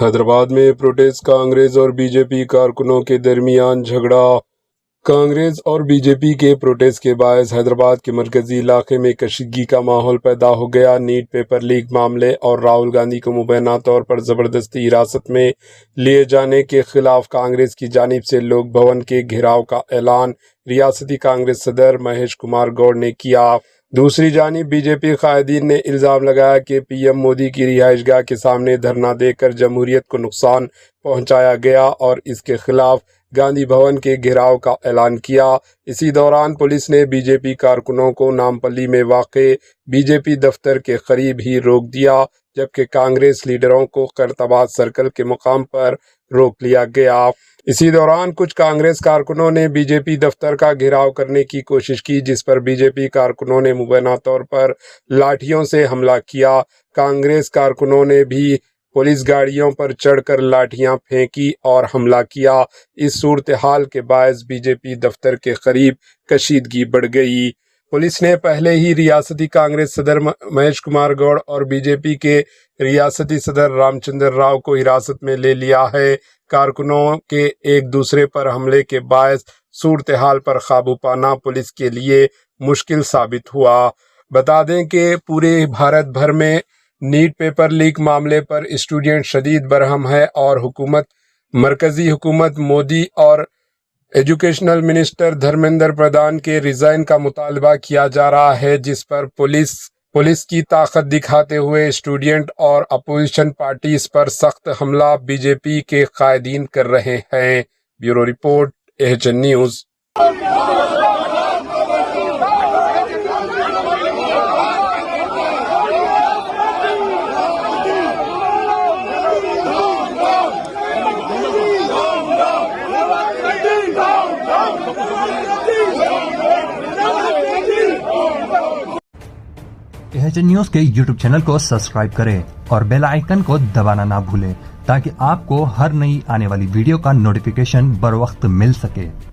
حیدرآباد میں پروٹیسٹ کانگریس اور B J پی کارکنوں کے درمیان جھگڑا۔ کانگریس اور بی جے پی کے پروٹیسٹ کے باعث حیدرآباد کے مرکزی علاقے میں کشیدگی کا ماحول پیدا ہو گیا۔ نیٹ پیپر لیک معاملے اور راہل گاندھی کو مبینہ طور پر زبردستی حراست میں لیے جانے کے خلاف کانگریس کی جانب سے لوک بھون کے گھیراؤ کا اعلان ریاستی کانگریس صدر مہیش کمار گوڑ نے کیا۔ دوسری جانب بی جے پی قائدین نے الزام لگایا کہ پی ایم مودی کی رہائش گاہ کے سامنے دھرنا دے کر جمہوریت کو نقصان پہنچایا گیا اور اس کے خلاف گاندھی بھون کے گھیراؤ کا اعلان کیا۔ اسی دوران پولیس نے بی جے پی کارکنوں کو نامپلی میں واقع بی جے پی دفتر کے قریب ہی روک دیا، جبکہ کانگریس لیڈروں کو خیرتباد سرکل کے مقام پر روک لیا گیا۔ اسی دوران کچھ کانگریس کارکنوں نے بی جے پی دفتر کا گھیراؤ کرنے کی کوشش کی، جس پر بی جے پی کارکنوں نے مبینہ طور پر لاٹھیوں سے حملہ کیا۔ کانگریس کارکنوں نے بھی پولیس گاڑیوں پر چڑھ کر لاٹھیاں پھینکی اور حملہ کیا۔ اس صورتحال کے باعث بی جے پی دفتر کے قریب کشیدگی بڑھ گئی۔ پولیس نے پہلے ہی ریاستی کانگریس صدر مہیش کمار گوڑ اور بی جے پی کے ریاستی صدر رام چندر راؤ کو حراست میں لے لیا ہے۔ کارکنوں کے ایک دوسرے پر حملے کے باعث صورتحال پر قابو پانا پولیس کے لیے مشکل ثابت ہوا۔ بتا دیں کہ پورے بھارت بھر میں نیٹ پیپر لیک معاملے پر اسٹوڈنٹ شدید برہم ہے اور مرکزی حکومت مودی اور ایجوکیشنل منسٹر دھرمیندر پردھان کے ریزائن کا مطالبہ کیا جا رہا ہے، جس پر پولیس کی طاقت دکھاتے ہوئے اسٹوڈنٹ اور اپوزیشن پارٹیز پر سخت حملہ بی جے پی کے قائدین کر رہے ہیں۔ Bureau report AHN news. AHN news کے یوٹیوب چینل کو سبسکرائب کریں اور بیل آئیکن کو دبانا نہ بھولیں تاکہ آپ کو ہر نئی آنے والی ویڈیو کا نوٹیفیکیشن بر وقت مل سکے۔